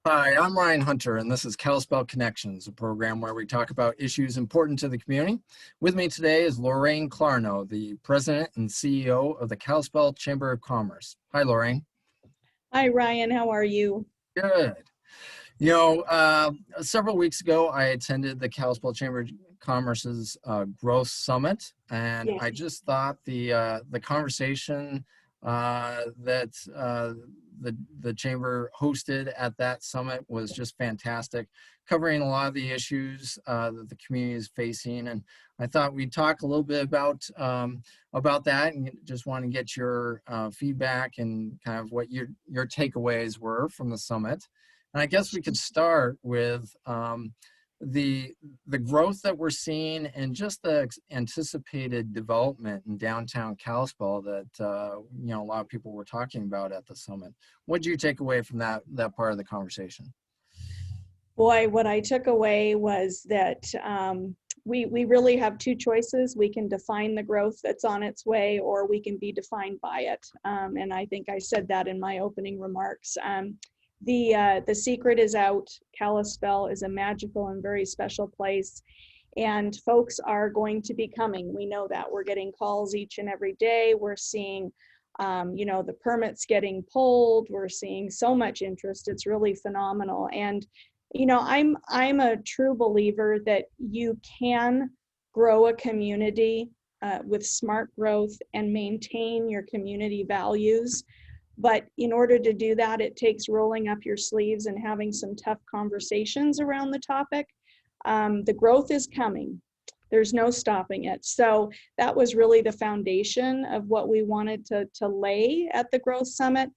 Hi, I'm Ryan Hunter, and this is Kalispell Connections, a program where we talk about issues important to the community. With me today is Lorraine Clarno, the President and CEO of the Kalispell Chamber of Commerce. Hi, Lorraine. Hi, Ryan. How are you? Good. Several weeks ago, I attended the Kalispell Chamber of Commerce's Growth Summit, and Yeah. I just thought the conversation that the chamber hosted at that summit was just fantastic, covering a lot of the issues that the community is facing. And I thought we'd talk a little bit about that, and just want to get your feedback and kind of what your takeaways were from the summit. And I guess we could start with the growth that we're seeing and just the anticipated development in downtown Kalispell that a lot of people were talking about at the summit. What did you take away from that part of the conversation? Boy, what I took away was that we really have two choices. We can define the growth that's on its way, or we can be defined by it. And I think I said that in my opening remarks. The secret is out. Kalispell is a magical and very special place, and folks are going to be coming. We know that. We're getting calls each and every day. We're seeing the permits getting pulled. We're seeing so much interest. It's really phenomenal. And I'm a true believer that you can grow a community with smart growth and maintain your community values. But in order to do that, it takes rolling up your sleeves and having some tough conversations around the topic. The growth is coming. There's no stopping it. So that was really the foundation of what we wanted to lay at the Growth Summit.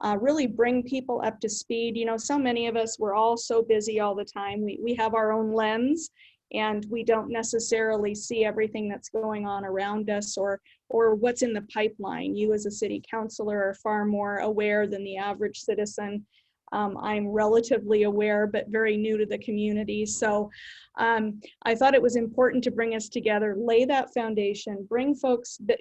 Really bring people up to speed. So many of us, we're all so busy all the time. We have our own lens, and we don't necessarily see everything that's going on around us or what's in the pipeline. You as a city councilor are far more aware than the average citizen. I'm relatively aware, but very new to the community. So I thought it was important to bring us together, lay that foundation, bring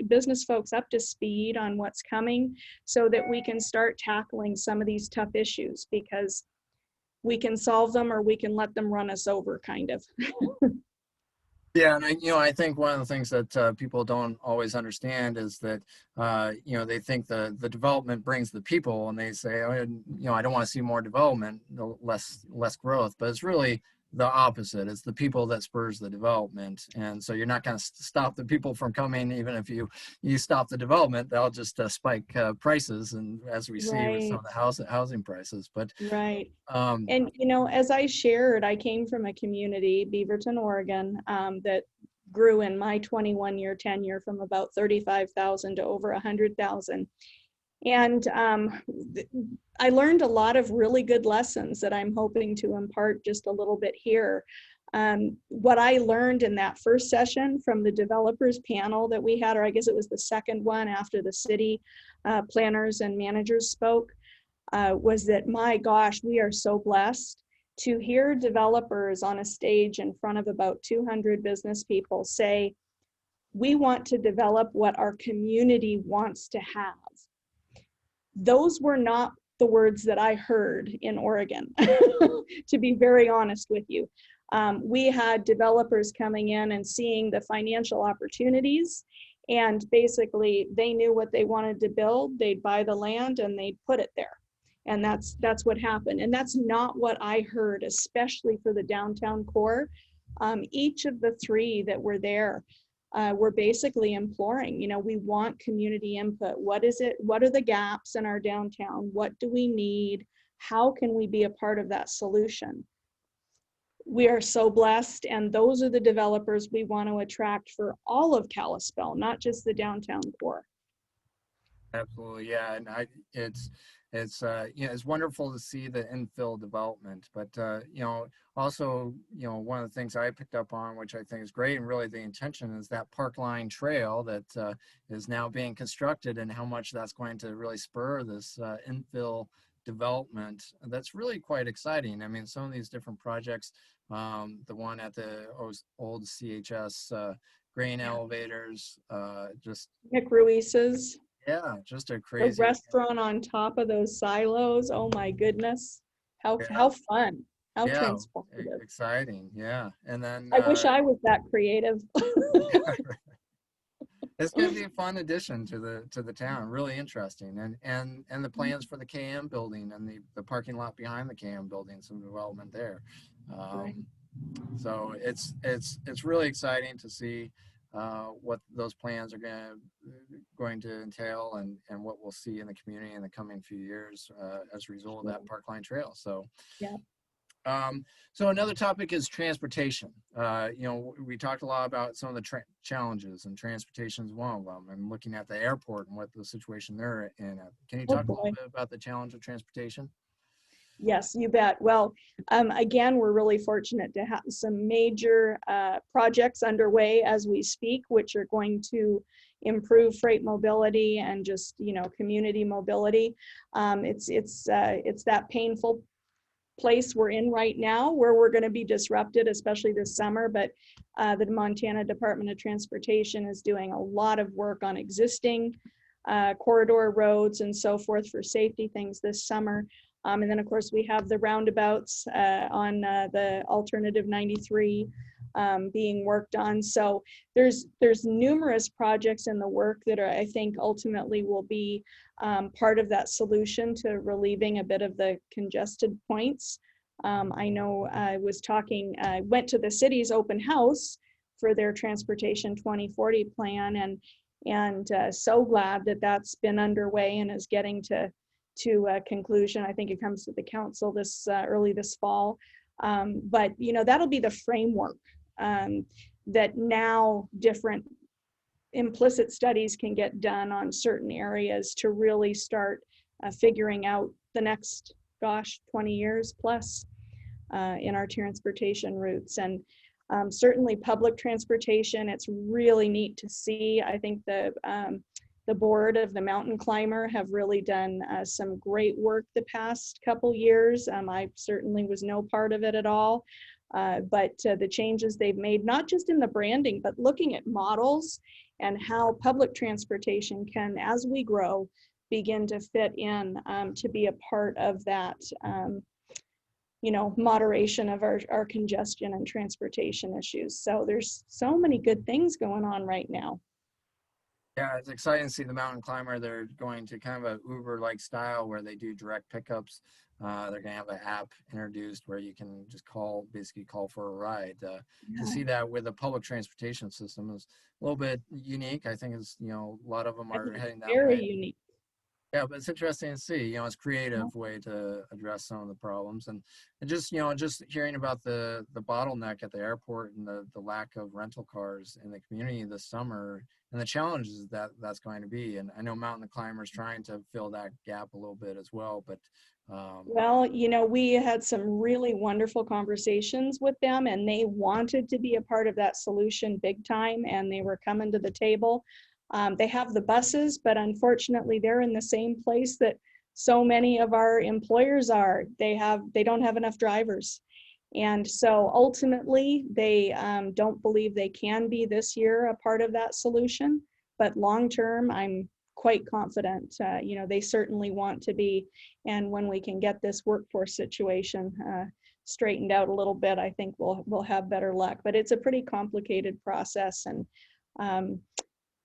business folks up to speed on what's coming so that we can start tackling some of these tough issues, because we can solve them or we can let them run us over, kind of. Yeah, and I think one of the things that people don't always understand is that they think the development brings the people, and they say, oh, I don't want to see more development, less growth. But it's really the opposite. It's the people that spurs the development, and so you're not going to stop the people from coming. Even if you stop the development, they'll just spike prices, and as we see with some of the housing prices. But right. And, as I shared, I came from a community, Beaverton, Oregon, that grew in my 21-year tenure from about 35,000 to over 100,000. And I learned a lot of really good lessons that I'm hoping to impart just a little bit here. What I learned in that first session from the developers panel that we had, or I guess it was the second one after the city planners and managers spoke, was that, my gosh, we are so blessed to hear developers on a stage in front of about 200 business people say, we want to develop what our community wants to have. Those were not the words that I heard in Oregon, to be very honest with you. We had developers coming in and seeing the financial opportunities, and basically they knew what they wanted to build. They'd buy the land and they'd put it there. And that's what happened. And that's not what I heard, especially for the downtown core. Each of the three that were there were basically imploring, we want community input. What is it? What are the gaps in our downtown? What do we need? How can we be a part of that solution? We are so blessed, and those are the developers we want to attract for all of Kalispell, not just the downtown core. Absolutely, yeah, and it's wonderful to see the infill development, but also one of the things I picked up on, which I think is great, and really the intention is that park line trail that is now being constructed, and how much that's going to really spur this infill development. That's really quite exciting. I mean, some of these different projects, the one at the old CHS grain elevators, just Nick Ruiz's. Yeah, just a crazy The restaurant on top of those silos. Oh my goodness. How fun, how Yeah, transformative. exciting. Yeah. And then I wish I was that creative. it's going to be a fun addition to the town. Really interesting. And the plans for the KM building and the parking lot behind the KM building, some development there. Right. Um, so it's really exciting to see what those plans are going to entail and what we'll see in the community in the coming few years as a result of that Parkline Trail. So Yeah. so another topic is transportation. We talked a lot about some of the challenges, and transportation is one of them. And looking at the airport and what the situation they're in. Can you Oh talk a little boy. bit about the challenge of transportation? Yes, you bet. Well, again, we're really fortunate to have some major projects underway as we speak, which are going to improve freight mobility and just, community mobility. It's that painful place we're in right now where we're going to be disrupted, especially this summer. But the Montana Department of Transportation is doing a lot of work on existing corridor roads and so forth for safety things this summer. And then, of course, we have the roundabouts on the alternative 93 being worked on. So there's numerous projects in the work that are, I think, ultimately will be part of that solution to relieving a bit of the congested points. I know I went to the city's open house for their Transportation 2040 plan, and so glad that that's been underway and is getting to a conclusion. I think it comes to the council this early this fall. But that'll be the framework that now different implicit studies can get done on certain areas to really start figuring out the next 20 years plus in our transportation routes. And certainly public transportation, it's really neat to see. I think the board of the Mountain Climber have really done some great work the past couple years. I certainly was no part of it at all. But the changes they've made, not just in the branding, but looking at models and how public transportation can, as we grow, begin to fit in to be a part of that, moderation of our congestion and transportation issues. So there's so many good things going on right now. Yeah, it's exciting to see the Mountain Climber. They're going to kind of a Uber-like style where they do direct pickups. They're going to have an app introduced where you can just basically call for a ride. To see that with a public transportation system is a little bit unique. I think it's, a lot of them I are think it's heading that very way. unique. Yeah, but it's interesting to see, it's a creative way to address some of the problems. And just, just hearing about the bottleneck at the airport and the lack of rental cars in the community this summer and the challenges that's going to be. And I know Mountain Climbers trying to fill that gap a little bit as well, but Well, we had some really wonderful conversations with them, and they wanted to be a part of that solution big time, and they were coming to the table. They have the buses, but unfortunately, they're in the same place that so many of our employers are. They don't have enough drivers. And so ultimately, they don't believe they can be this year a part of that solution. But long term, I'm quite confident, they certainly want to be. And when we can get this workforce situation straightened out a little bit, I think we'll have better luck. But it's a pretty complicated process. And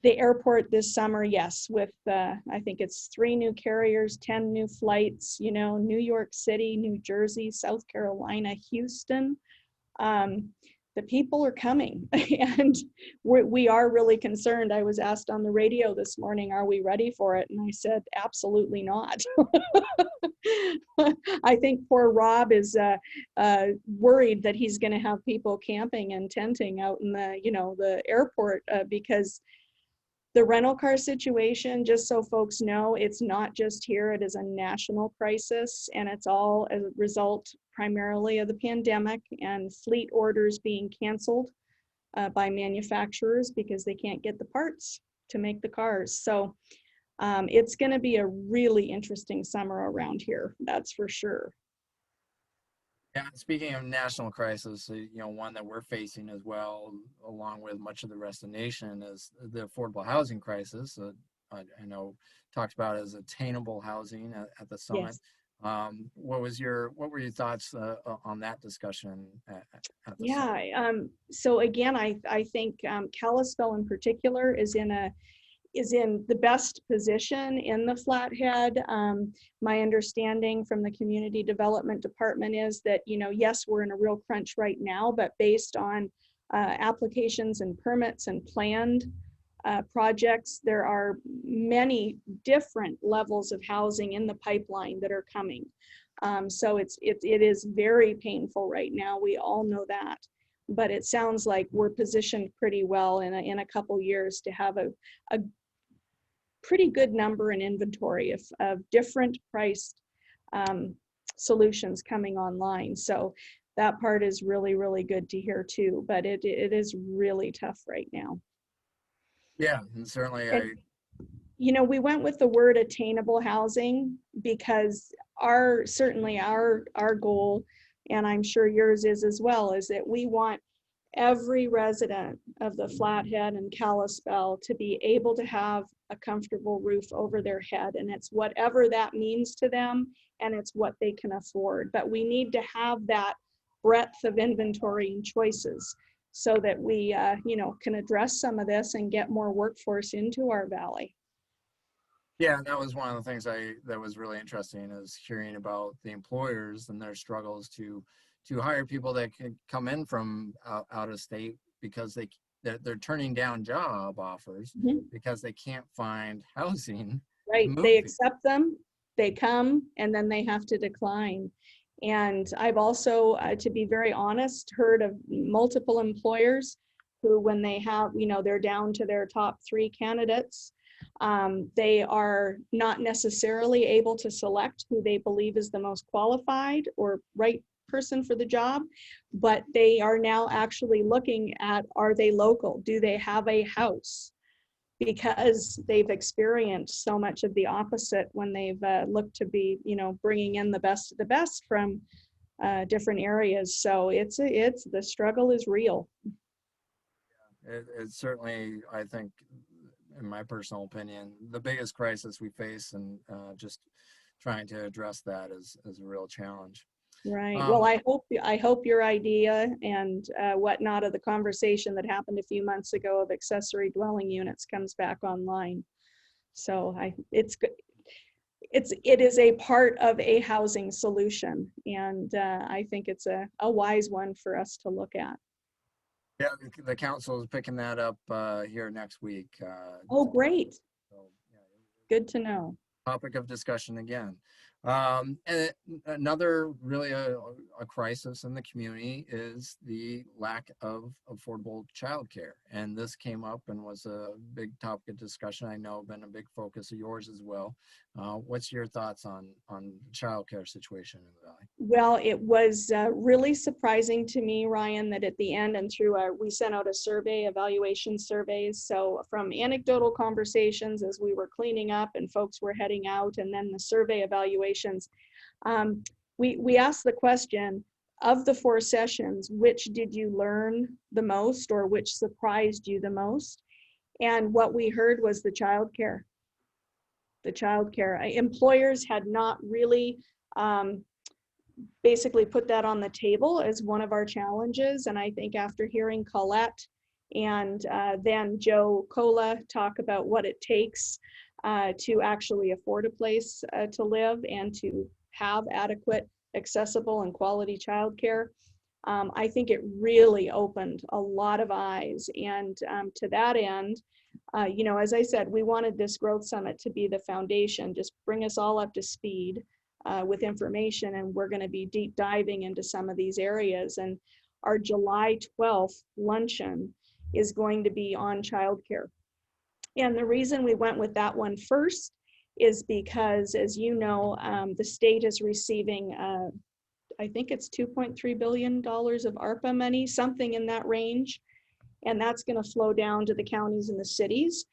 the airport this summer, yes, with I think it's 3 new carriers, 10 new flights, New York City, New Jersey, South Carolina, Houston. The people are coming and we are really concerned. I was asked on the radio this morning, are we ready for it? And I said, absolutely not. I think poor Rob is worried that he's going to have people camping and tenting out in the airport because the rental car situation, just so folks know, it's not just here, it is a national crisis, and it's all a result primarily of the pandemic and fleet orders being canceled by manufacturers because they can't get the parts to make the cars. So it's going to be a really interesting summer around here, that's for sure. yeah, speaking of national crisis, one that we're facing as well, along with much of the rest of the nation, is the affordable housing crisis. I know talked about as attainable housing at the summit. Yes. What were your thoughts on that discussion at the summit? Yeah, so again, I think Kalispell in particular is in the best position in the Flathead. My understanding from the community development department is that, yes, we're in a real crunch right now, but based on applications and permits and planned projects, there are many different levels of housing in the pipeline that are coming. So it is very painful right now. We all know that, but it sounds like we're positioned pretty well in a couple years to have a pretty good number and inventory of different priced solutions coming online. So that part is really, really good to hear too, but it is really tough right now. Yeah, and certainly And we went with the word attainable housing because certainly our goal, and I'm sure yours is as well, is that we want every resident of the Flathead and Kalispell to be able to have a comfortable roof over their head. And it's whatever that means to them, and it's what they can afford. But we need to have that breadth of inventory and choices so that we can address some of this and get more workforce into our valley. Yeah, that was one of the things that was really interesting, is hearing about the employers and their struggles to hire people that can come in from out of state, because they're turning down job offers Mhm. because they can't find housing to Right, they move to. accept them, they come, and then they have to decline. And I've also, to be very honest, heard of multiple employers who, when they have, they're down to their top 3 candidates, they are not necessarily able to select who they believe is the most qualified or right person for the job, but they are now actually looking at, are they local? Do they have a house? Because they've experienced so much of the opposite when they've looked to be, bringing in the best of the best from different areas. So the struggle is real. It's certainly, I think, in my personal opinion, the biggest crisis we face, and just trying to address that is a real challenge. Right. Well, Um, I hope your idea and whatnot of the conversation that happened a few months ago of accessory dwelling units comes back online. So it is a part of a housing solution, and I think it's a wise one for us to look at. yeah, the council is picking that up here next week. Oh, great. So, yeah, Good to know. topic of discussion again. And another really a crisis in the community is the lack of affordable childcare. And this came up and was a big topic of discussion. I know been a big focus of yours as well. What's your thoughts on the childcare situation in the Valley? Well, it was really surprising to me, Ryan, that at the end and we sent out a survey, evaluation surveys. So from anecdotal conversations as we were cleaning up and folks were heading out, and then the survey evaluations, we asked the question, of the 4 sessions, which did you learn the most or which surprised you the most? And what we heard was the childcare. The childcare. Employers had not really basically put that on the table as one of our challenges. And I think after hearing Colette and then Joe Cola talk about what it takes to actually afford a place to live and to have adequate, accessible, and quality childcare, I think it really opened a lot of eyes. And to that end, as I said, we wanted this Growth Summit to be the foundation, just bring us all up to speed with information, and we're going to be deep diving into some of these areas. And our July 12th luncheon is going to be on childcare. And the reason we went with that one first is because, as you know, the state is receiving, I think it's $2.3 billion of ARPA money, something in that range. And that's going to flow down to the counties and the cities.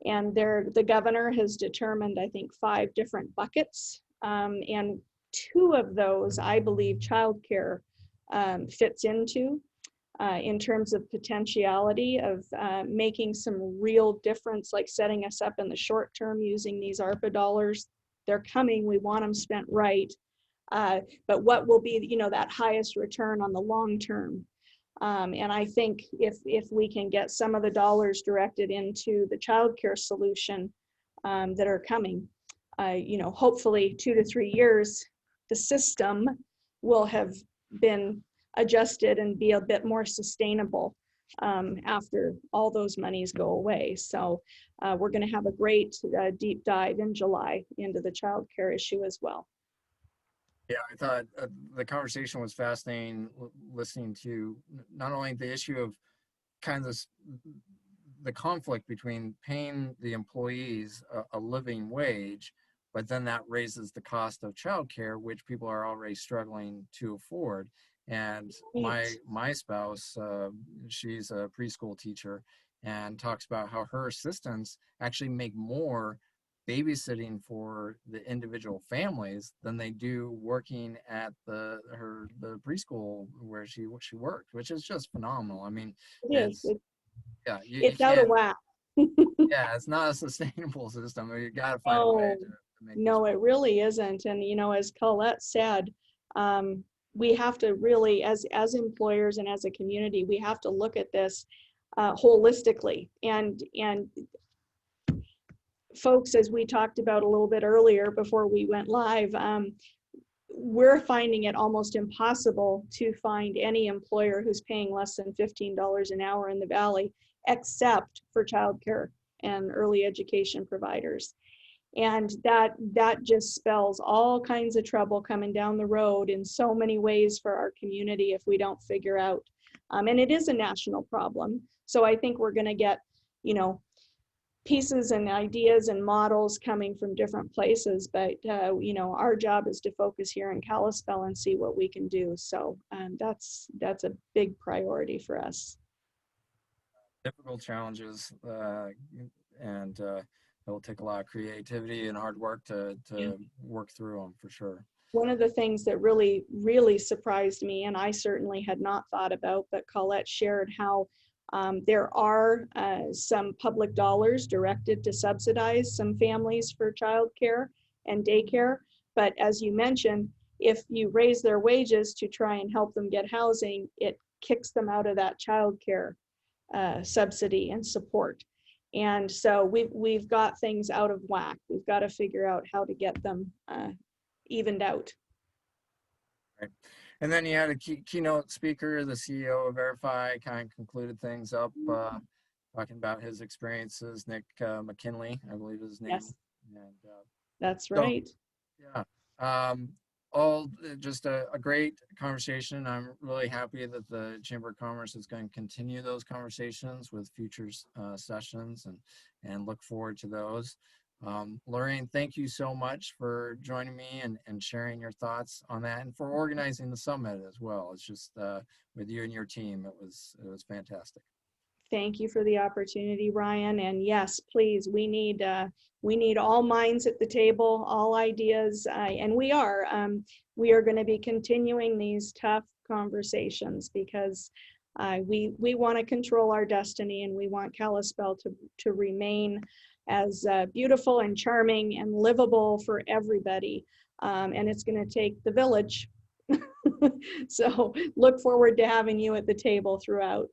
And the governor has determined, I think, 5 different buckets. And 2 of those, I believe, childcare fits into in terms of potentiality of making some real difference, like setting us up in the short term using these ARPA dollars. They're coming, we want them spent right. but what will be, you know, that highest return on the long term. And I think if we can get some of the dollars directed into the childcare solution that are coming, you know, hopefully 2 to 3 years, the system will have been adjusted and be a bit more sustainable after all those monies go away. So we're going to have a great deep dive in July into the childcare issue as well. Yeah, I thought the conversation was fascinating, listening to not only the issue of kind of the conflict between paying the employees a living wage, but then that raises the cost of childcare, which people are already struggling to afford. And my spouse, she's a preschool teacher, and talks about how her assistants actually make more babysitting for the individual families than they do working at the preschool where she worked, which is just phenomenal. I mean, It is. it's yeah, you It's out of can't. whack. Yeah, it's not a sustainable system. You got to find a way Oh, to make this no, it work. really isn't. And, you know, as Colette said, we have to really, as employers and as a community, we have to look at this holistically. And folks, as we talked about a little bit earlier before we went live, we're finding it almost impossible to find any employer who's paying less than $15 an hour in the Valley, except for childcare and early education providers. And that just spells all kinds of trouble coming down the road in so many ways for our community if we don't figure out. And it is a national problem. So I think we're going to get, you know, pieces and ideas and models coming from different places, but you know, our job is to focus here in Kalispell and see what we can do. So that's a big priority for us. Difficult challenges, and it will take a lot of creativity and hard work to Yeah. work through them for sure. One of the things that really surprised me, and I certainly had not thought about, but Colette shared how there are some public dollars directed to subsidize some families for childcare and daycare. But as you mentioned, if you raise their wages to try and help them get housing, it kicks them out of that childcare subsidy and support. And so we've got things out of whack. We've got to figure out how to get them evened out. Right. And then you had a keynote speaker, the CEO of Verify, kind of concluded things up, talking about his experiences. Nick McKinley, I believe is his name. Yes, And that's so, right. yeah, all just a great conversation. I'm really happy that the Chamber of Commerce is going to continue those conversations with future sessions, and look forward to those. Lorraine, thank you so much for joining me and sharing your thoughts on that, and for organizing the summit as well. It's just with you and your team, it was fantastic. Thank you for the opportunity, Ryan. And yes, please, we need all minds at the table, all ideas, and we are going to be continuing these tough conversations because we want to control our destiny, and we want Kalispell to remain as beautiful and charming and livable for everybody. And it's going to take the village. So look forward to having you at the table throughout.